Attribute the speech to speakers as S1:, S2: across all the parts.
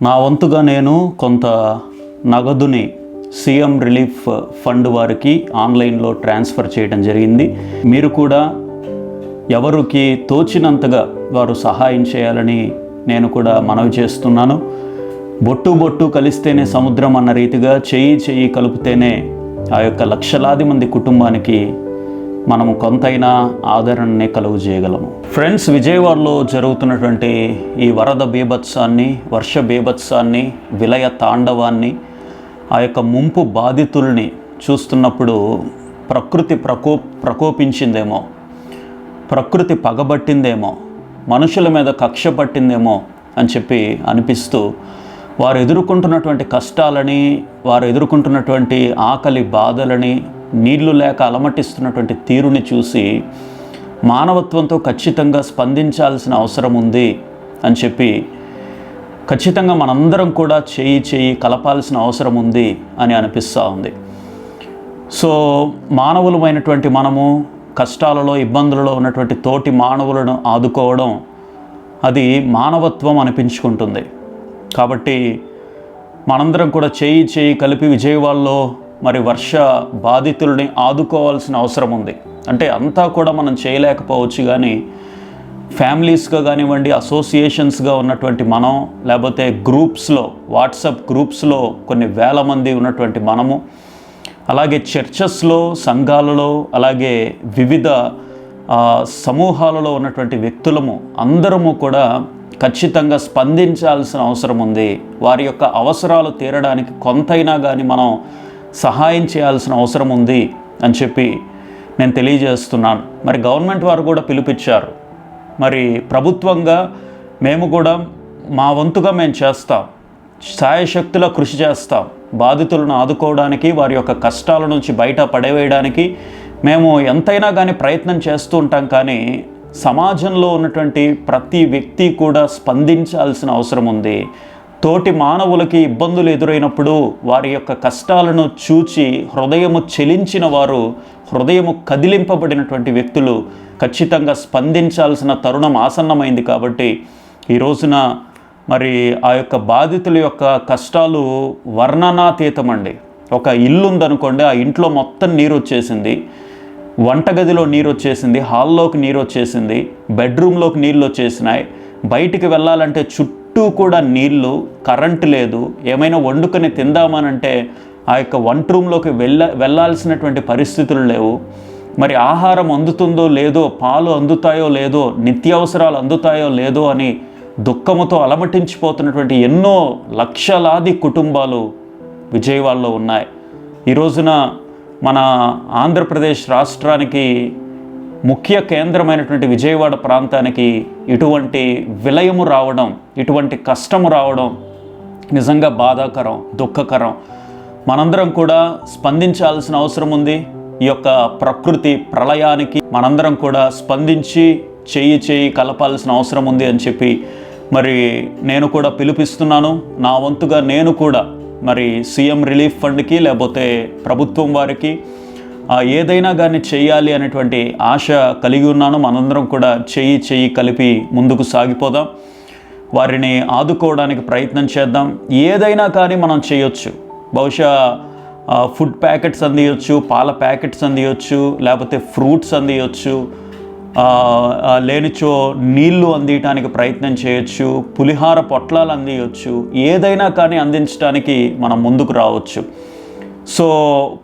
S1: నా వంతుగా నేను కొంత నగదుని సీఎం రిలీఫ్ ఫండ్ వారికి ఆన్లైన్లో ట్రాన్స్ఫర్ చేయడం జరిగింది. మీరు కూడా ఎవరికి తోచినంతగా వారు సహాయం చేయాలని నేను కూడా మనవి చేస్తున్నాను. బొట్టు బొట్టు కలిస్తేనే సముద్రం అన్న రీతిగా చెయ్యి చెయ్యి కలిపితేనే ఆ యొక్క లక్షలాది మంది కుటుంబానికి మనము కొంతైనా ఆదరణని కలుగు చేయగలము. ఫ్రెండ్స్, విజయవాడలో జరుగుతున్నటువంటి ఈ వరద బీభత్సాన్ని, వర్ష బీభత్సాన్ని, విలయ తాండవాన్ని, ఆ యొక్క ముంపు బాధితుల్ని చూస్తున్నప్పుడు ప్రకృతి ప్రకోపించిందేమో, ప్రకృతి పగబట్టిందేమో, మనుషుల మీద కక్ష పట్టిందేమో అని చెప్పి అనిపిస్తూ వారు ఎదుర్కొంటున్నటువంటి కష్టాలని, వారు ఎదుర్కొంటున్నటువంటి ఆకలి బాధలని, నీళ్లు లేక అలమటిస్తున్నటువంటి తీరుని చూసి మానవత్వంతో ఖచ్చితంగా స్పందించాల్సిన అవసరం ఉంది అని చెప్పి ఖచ్చితంగా మనందరం కూడా చేయి కలపాల్సిన అవసరం ఉంది అని అనిపిస్తూ ఉంది. సో మానవులమైనటువంటి మనము కష్టాలలో, ఇబ్బందులలో ఉన్నటువంటి తోటి మానవులను ఆదుకోవడం అది మానవత్వం అనిపించుకుంటుంది. కాబట్టి మనందరం కూడా చేయి కలిపి విజయవాడలో మరి వర్ష బాధితుల్ని ఆదుకోవాల్సిన అవసరం ఉంది. అంటే అంతా కూడా మనం చేయలేకపోవచ్చు, కానీ ఫ్యామిలీస్గా కానివ్వండి, అసోసియేషన్స్గా ఉన్నటువంటి మనం, లేకపోతే గ్రూప్స్లో, వాట్సాప్ గ్రూప్స్లో కొన్ని వేల మంది ఉన్నటువంటి మనము, అలాగే చర్చెస్లో, సంఘాలలో, అలాగే వివిధ సమూహాలలో ఉన్నటువంటి వ్యక్తులము అందరము కూడా ఖచ్చితంగా స్పందించాల్సిన అవసరం ఉంది. వారి యొక్క అవసరాలు తీరడానికి కొంతైనా కానీ మనం సహాయం చేయాల్సిన అవసరం ఉంది అని చెప్పి నేను తెలియజేస్తున్నాను. మరి గవర్నమెంట్ వారు కూడా పిలుపిచ్చారు. మరి ప్రభుత్వంగా మేము కూడా మా వంతుగా మేము చేస్తాం, సాయశక్తులా కృషి చేస్తాం. బాధితులను ఆదుకోవడానికి, వారి యొక్క కష్టాల నుంచి బయట పడవేయడానికి మేము ఎంతైనా కానీ ప్రయత్నం చేస్తూ ఉంటాం. కానీ సమాజంలో ఉన్నటువంటి ప్రతి వ్యక్తి కూడా స్పందించాల్సిన అవసరం ఉంది. తోటి మానవులకి ఇబ్బందులు ఎదురైనప్పుడు వారి యొక్క కష్టాలను చూచి హృదయము చెలించిన వారు, హృదయము కదిలింపబడినటువంటి వ్యక్తులు ఖచ్చితంగా స్పందించాల్సిన తరుణం ఆసన్నమైంది. కాబట్టి ఈ రోజున మరి ఆ యొక్క బాధితుల యొక్క కష్టాలు వర్ణనాతీతం అండి. ఒక ఇల్లు ఉందనుకోండి, ఆ ఇంట్లో మొత్తం నీరు వచ్చేసింది, వంటగదిలో నీరు వచ్చేసింది, హాల్లోకి నీరు వచ్చేసింది, బెడ్రూమ్లోకి నీళ్ళు వచ్చేసినాయి, బయటికి వెళ్ళాలంటే చుట్టూ కూడా నీళ్ళు, కరెంటు లేదు, ఏమైనా వండుకొని తిందామనంటే ఆ యొక్క వంట రూమ్లోకి వెళ్ళాల్సినటువంటి పరిస్థితులు లేవు. మరి ఆహారం అందుతుందో లేదో, పాలు అందుతాయో లేదో, నిత్యావసరాలు అందుతాయో లేదో అని దుఃఖముతో అలమటించిపోతున్నటువంటి ఎన్నో లక్షలాది కుటుంబాలు విజయవాడలో ఉన్నాయి. ఈ రోజున మన ఆంధ్రప్రదేశ్ రాష్ట్రానికి ముఖ్య కేంద్రమైనటువంటి విజయవాడ ప్రాంతానికి ఇటువంటి విలయము రావడం, ఇటువంటి కష్టము రావడం నిజంగా బాధాకరం, దుఃఖకరం. మనందరం కూడా స్పందించాల్సిన అవసరం ఉంది. ఈ యొక్క ప్రకృతి ప్రళయానికి మనందరం కూడా స్పందించి చేయి కలపాల్సిన అవసరం ఉంది అని చెప్పి మరి నేను కూడా పిలుపిస్తున్నాను. నా వంతుగా నేను కూడా మరి సీఎం రిలీఫ్ ఫండ్కి, లేకపోతే ప్రభుత్వం వారికి ఏదైనా కానీ చేయాలి అనేటువంటి ఆశ కలిగి ఉన్నాను. మనందరం కూడా చెయ్యి కలిపి ముందుకు సాగిపోదాం, వారిని ఆదుకోవడానికి ప్రయత్నం చేద్దాం. ఏదైనా కానీ మనం చేయొచ్చు. బహుశా ఫుడ్ ప్యాకెట్స్ అందియొచ్చు, పాల ప్యాకెట్స్ అందియొచ్చు, లేకపోతే ఫ్రూట్స్ అందియొచ్చు, లేనిచో నీళ్లు అందించడానికి ప్రయత్నం చేయొచ్చు, పులిహార పొట్లాలు అందియొచ్చు. ఏదైనా కానీ అందించడానికి మనం ముందుకు రావచ్చు. సో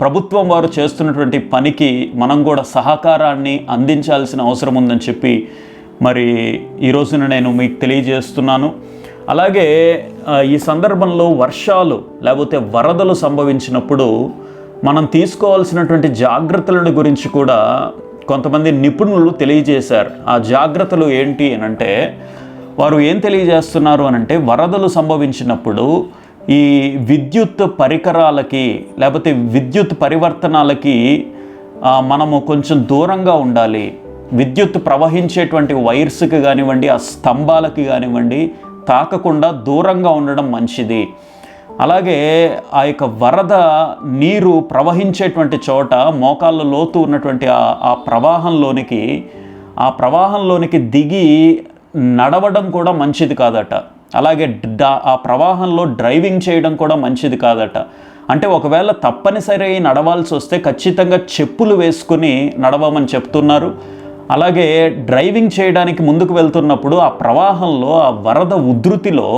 S1: ప్రభుత్వం వారు చేస్తున్నటువంటి పనికి మనం కూడా సహకారాన్ని అందించాల్సిన అవసరం ఉందని చెప్పి మరి ఈ రోజున నేను మీకు తెలియజేస్తున్నాను. అలాగే ఈ సందర్భంలో వర్షాలు లేకపోతే వరదలు సంభవించినప్పుడు మనం తీసుకోవాల్సినటువంటి జాగ్రత్తలను గురించి కూడా కొంతమంది నిపుణులు తెలియజేశారు. ఆ జాగ్రత్తలు ఏంటి అనంటే, వారు ఏం తెలియజేస్తున్నారు అనంటే, వరదలు సంభవించినప్పుడు ఈ విద్యుత్ పరికరాలకి లేకపోతే విద్యుత్ పరివర్తనాలకి మనము కొంచెం దూరంగా ఉండాలి. విద్యుత్ ప్రవహించేటువంటి వైర్స్కి కానివ్వండి, ఆ స్తంభాలకి కానివ్వండి తాకకుండా దూరంగా ఉండడం మంచిది. అలాగే ఆ యొక్క వరద నీరు ప్రవహించేటువంటి చోట మోకాళ్ళ లోతు ఉన్నటువంటి ఆ ప్రవాహంలోనికి దిగి నడవడం కూడా మంచిది కాదట. అలాగే ఆ ప్రవాహంలో డ్రైవింగ్ చేయడం కూడా మంచిది కాదట. అంటే ఒకవేళ తప్పనిసరి నడవాల్సి వస్తే ఖచ్చితంగా చెప్పులు వేసుకుని నడవమని చెప్తున్నారు. అలాగే డ్రైవింగ్ చేయడానికి ముందుకు వెళ్తున్నప్పుడు ఆ ప్రవాహంలో, ఆ వరద ఉధృతిలో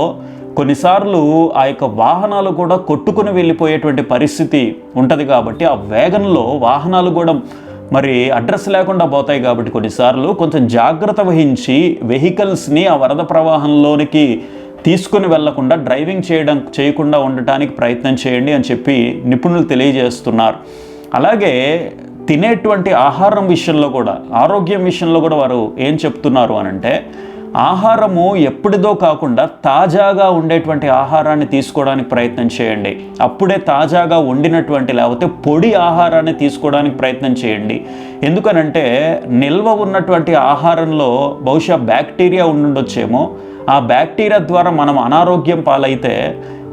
S1: కొన్నిసార్లు ఆ యొక్క వాహనాలు కూడా కొట్టుకుని వెళ్ళిపోయేటువంటి పరిస్థితి ఉంటుంది. కాబట్టి ఆ వేగంలో వాహనాలు కూడా మరి అడ్రస్ లేకుండా పోతాయి. కాబట్టి కొన్నిసార్లు కొంచెం జాగ్రత్త వహించి వెహికల్స్ని ఆ వరద ప్రవాహంలోనికి తీసుకుని వెళ్లకుండా డ్రైవింగ్ చేయకుండా ఉండటానికి ప్రయత్నం చేయండి అని చెప్పి నిపుణులు తెలియజేస్తున్నారు. అలాగే తినేటువంటి ఆహారం విషయంలో కూడా, ఆరోగ్యం విషయంలో కూడా వారు ఏం చెప్తున్నారు అనంటే, ఆహారము ఎప్పటిదో కాకుండా తాజాగా ఉండేటువంటి ఆహారాన్ని తీసుకోవడానికి ప్రయత్నం చేయండి. అప్పుడే తాజాగా వండినటువంటి లేకపోతే పొడి ఆహారాన్ని తీసుకోవడానికి ప్రయత్నం చేయండి. ఎందుకనంటే నిల్వ ఉన్నటువంటి ఆహారంలో బహుశా బ్యాక్టీరియా ఉండుండొచ్చేమో. ఆ బ్యాక్టీరియా ద్వారా మనం అనారోగ్యం పాలైతే,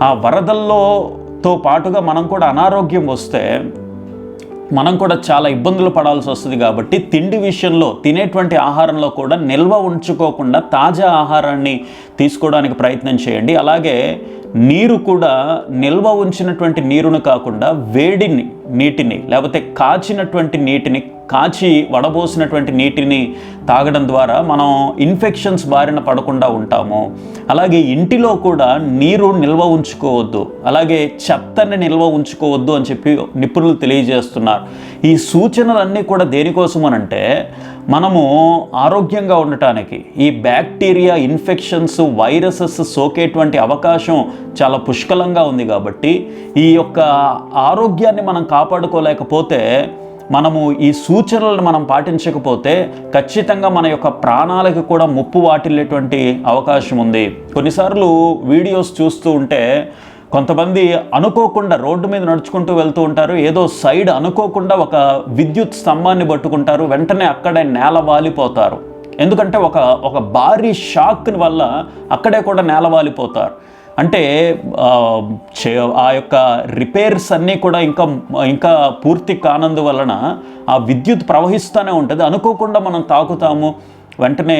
S1: ఆ వరదల్లోతో పాటుగా మనం కూడా అనారోగ్యం వస్తే మనం కూడా చాలా ఇబ్బందులు పడాల్సి వస్తుంది. కాబట్టి తిండి విషయంలో, తినేటువంటి ఆహారంలో కూడా నిల్వ ఉంచుకోకుండా తాజా ఆహారాన్ని తీసుకోవడానికి ప్రయత్నం చేయండి. అలాగే నీరు కూడా నిల్వ ఉంచినటువంటి నీరును కాకుండా వేడి నీటిని లేకపోతే కాచినటువంటి నీటిని, కాచి వడబోసినటువంటి నీటిని తాగడం ద్వారా మనం ఇన్ఫెక్షన్స్ బారిన పడకుండా ఉంటాము. అలాగే ఇంటిలో కూడా నీరు నిల్వ ఉంచుకోవద్దు, అలాగే చెత్తని నిల్వ ఉంచుకోవద్దు అని చెప్పి నిపుణులు తెలియజేస్తున్నారు. ఈ సూచనలన్నీ కూడా దేనికోసం అనంటే, మనము ఆరోగ్యంగా ఉండటానికి. ఈ బ్యాక్టీరియా, ఇన్ఫెక్షన్స్, వైరసెస్ సోకేటువంటి అవకాశం చాలా పుష్కలంగా ఉంది. కాబట్టి ఈ యొక్క ఆరోగ్యాన్ని మనం కాపాడుకోలేకపోతే, మనము ఈ సూచనలను మనం పాటించకపోతే ఖచ్చితంగా మన యొక్క ప్రాణాలకు కూడా ముప్పు వాటిల్లేటువంటి అవకాశం ఉంది. కొన్నిసార్లు వీడియోస్ చూస్తూ ఉంటే కొంతమంది అనుకోకుండా రోడ్డు మీద నడుచుకుంటూ వెళ్తూ ఉంటారు. ఏదో సైడ్ అనుకోకుండా ఒక విద్యుత్ స్తంభాన్ని పట్టుకుంటారు, వెంటనే అక్కడే నేల వాలిపోతారు. ఎందుకంటే ఒక భారీ షాక్ వల్ల అక్కడే కూడా నేల వాలిపోతారు. అంటే ఆ యొక్క రిపేర్స్ అన్నీ కూడా ఇంకా పూర్తి కానందువలన ఆ విద్యుత్ ప్రవహిస్తూనే ఉంటుంది. అనుకోకుండా మనం తాకుతాము, వెంటనే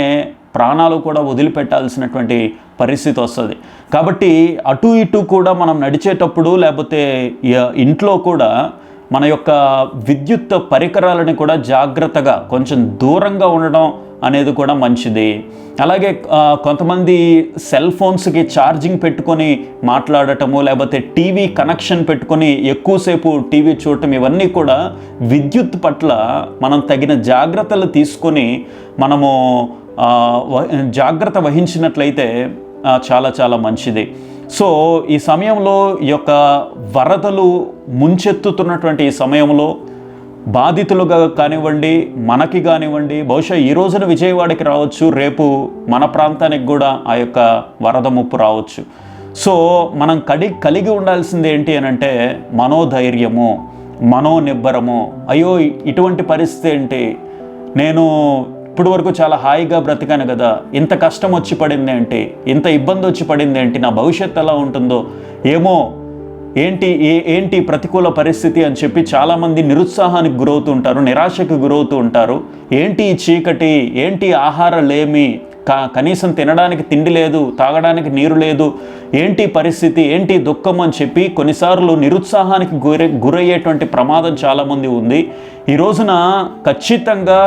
S1: ప్రాణాలు కూడా వదిలిపెట్టాల్సినటువంటి పరిస్థితి వస్తుంది. కాబట్టి అటు ఇటు కూడా మనం నడిచేటప్పుడు లేకపోతే ఇంట్లో కూడా మన యొక్క విద్యుత్ పరికరాలని కూడా జాగ్రత్తగా కొంచెం దూరంగా ఉండడం అనేది కూడా మంచిది. అలాగే కొంతమంది సెల్ ఫోన్స్కి ఛార్జింగ్ పెట్టుకొని మాట్లాడటము, లేకపోతే టీవీ కనెక్షన్ పెట్టుకొని ఎక్కువసేపు టీవీ చూడటం, ఇవన్నీ కూడా విద్యుత్ పట్ల మనం తగిన జాగ్రత్తలు తీసుకొని మనము జాగ్రత్త వహించినట్లయితే చాలా చాలా మంచిది. సో ఈ సమయంలో ఈ యొక్క వరదలు ముంచెత్తుతున్నటువంటి ఈ సమయంలో బాధితులుగా కానివ్వండి, మనకి కానివ్వండి, బహుశా ఈ రోజున విజయవాడకి రావచ్చు, రేపు మన ప్రాంతానికి కూడా ఆ యొక్క వరద ముప్పు రావచ్చు. సో మనం కలిగి ఉండాల్సింది ఏంటి అని అంటే మనోధైర్యము, మనోనిబ్బరము. అయ్యో ఇటువంటి పరిస్థితి ఏంటి, నేను ఇప్పుడు వరకు చాలా హాయిగా బ్రతికాను కదా, ఇంత కష్టం వచ్చి పడింది ఏంటి, ఇంత ఇబ్బంది వచ్చి పడింది ఏంటి, నా భవిష్యత్తు ఎలా ఉంటుందో ఏమో, ఏంటి ప్రతికూల పరిస్థితి అని చెప్పి చాలామంది నిరుత్సాహానికి గురవుతూ ఉంటారు, నిరాశకు గురవుతూ ఉంటారు. ఏంటి ఈ చీకటి, ఏంటి ఆహారలేమి, కనీసం తినడానికి తిండి లేదు, తాగడానికి నీరు లేదు, ఏంటి పరిస్థితి, ఏంటి దుఃఖం అని చెప్పి కొన్నిసార్లు నిరుత్సాహానికి గురయ్యేటువంటి ప్రమాదం చాలామంది ఉంది. ఈ రోజున ఖచ్చితంగా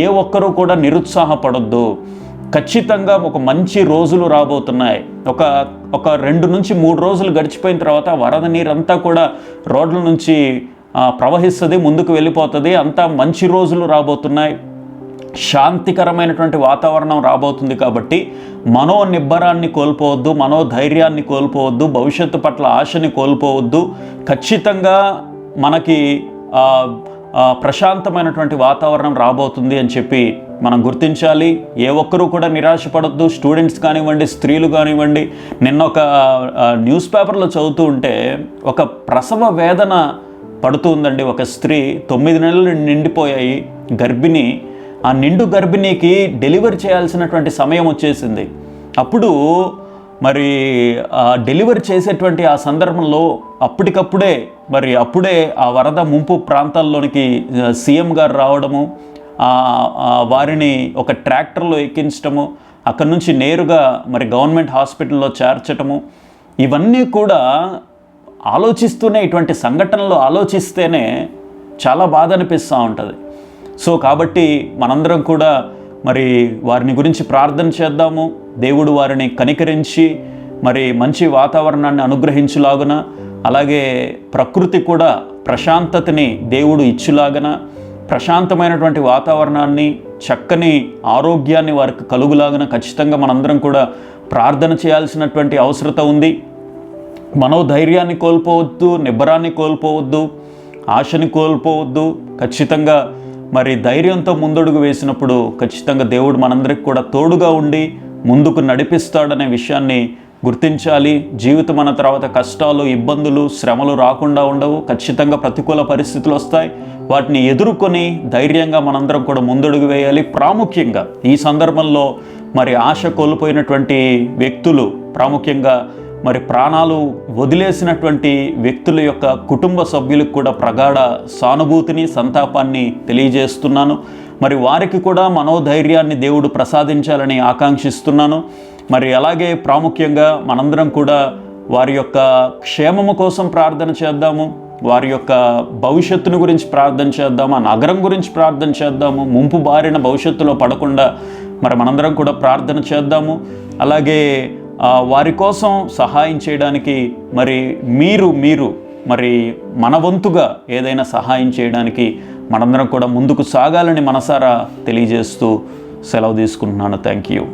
S1: ఏ ఒక్కరూ కూడా నిరుత్సాహపడొద్దు. ఖచ్చితంగా ఒక మంచి రోజులు రాబోతున్నాయి. ఒక 2 నుంచి 3 రోజులు గడిచిపోయిన తర్వాత వరద నీరంతా కూడా రోడ్ల నుంచి ప్రవహిస్తుంది, ముందుకు వెళ్ళిపోతుంది. అంతా మంచి రోజులు రాబోతున్నాయి, శాంతికరమైనటువంటి వాతావరణం రాబోతుంది. కాబట్టి మనోనిబ్బరాన్ని కోల్పోవద్దు, మనోధైర్యాన్ని కోల్పోవద్దు, భవిష్యత్తు పట్ల ఆశని కోల్పోవద్దు. ఖచ్చితంగా మనకి ప్రశాంతమైనటువంటి వాతావరణం రాబోతుంది అని చెప్పి మనం గుర్తించాలి. ఏ ఒక్కరూ కూడా నిరాశపడద్దు. స్టూడెంట్స్ కానివ్వండి, స్త్రీలు కానివ్వండి. నిన్న ఒక న్యూస్ పేపర్లో చదువుతూ ఉంటే ఒక ప్రసవ వేదన పడుతుందండి. ఒక స్త్రీ 9 నెలలు నిండిపోయాయి, గర్భిణి. ఆ నిండు గర్భిణీకి డెలివరీ చేయాల్సినటువంటి సమయం వచ్చేసింది. అప్పుడు మరి డెలివరీ చేసేటువంటి ఆ సందర్భంలో అప్పుడే ఆ వరద ముంపు ప్రాంతాల్లోనికి సీఎం గారు రావడము, వారిని ఒక ట్రాక్టర్లో ఎక్కించడము, అక్కడి నుంచి నేరుగా మరి గవర్నమెంట్ హాస్పిటల్లో చేర్చటము, ఇవన్నీ కూడా ఆలోచిస్తూనే, ఇటువంటి సంఘటనలు ఆలోచిస్తేనే చాలా బాధ అనిపిస్తూ ఉంటుంది. సో కాబట్టి మనందరం కూడా మరి వారిని గురించి ప్రార్థన చేద్దాము. దేవుడు వారిని కనికరించి మరి మంచి వాతావరణాన్ని అనుగ్రహించులాగున, అలాగే ప్రకృతి కూడా ప్రశాంతతని దేవుడు ఇచ్చులాగన, ప్రశాంతమైనటువంటి వాతావరణాన్ని, చక్కని ఆరోగ్యాన్ని వారికి కలుగులాగన ఖచ్చితంగా మనందరం కూడా ప్రార్థన చేయాల్సినటువంటి అవసరత ఉంది. మనోధైర్యాన్ని కోల్పోవద్దు, నిబ్బరాన్ని కోల్పోవద్దు, ఆశని కోల్పోవద్దు. ఖచ్చితంగా మరి ధైర్యంతో ముందడుగు వేసినప్పుడు ఖచ్చితంగా దేవుడు మనందరికి కూడా తోడుగా ఉండి ముందుకు నడిపిస్తాడనే విషయాన్ని గుర్తించాలి. జీవితం అన్న తర్వాత కష్టాలు, ఇబ్బందులు, శ్రమలు రాకుండా ఉండవు. ఖచ్చితంగా ప్రతికూల పరిస్థితులు వస్తాయి. వాటిని ఎదుర్కొని ధైర్యంగా మనందరం కూడా ముందడుగు వేయాలి. ప్రాముఖ్యంగా ఈ సందర్భంలో మరి ఆశ కోల్పోయినటువంటి వ్యక్తులు, ప్రాముఖ్యంగా మరి ప్రాణాలు వదిలేసినటువంటి వ్యక్తుల యొక్క కుటుంబ సభ్యులకు కూడా ప్రగాఢ సానుభూతిని, సంతాపాన్ని తెలియజేస్తున్నాను. మరి వారికి కూడా మనోధైర్యాన్ని దేవుడు ప్రసాదించాలని ఆకాంక్షిస్తున్నాను. మరి అలాగే ప్రాముఖ్యంగా మనందరం కూడా వారి యొక్క క్షేమము కోసం ప్రార్థన చేద్దాము. వారి యొక్క భవిష్యత్తును గురించి ప్రార్థన చేద్దాము. ఆ నగరం గురించి ప్రార్థన చేద్దాము. ముంపు బారిన భవిష్యత్తులో పడకుండా మరి మనందరం కూడా ప్రార్థన చేద్దాము. అలాగే వారి కోసం సహాయం చేయడానికి మరి మీరు మరి మన వంతుగా ఏదైనా సహాయం చేయడానికి మనందరం కూడా ముందుకు సాగాలని మనసారా తెలియజేస్తూ సెలవు తీసుకుంటున్నాను. Thank you.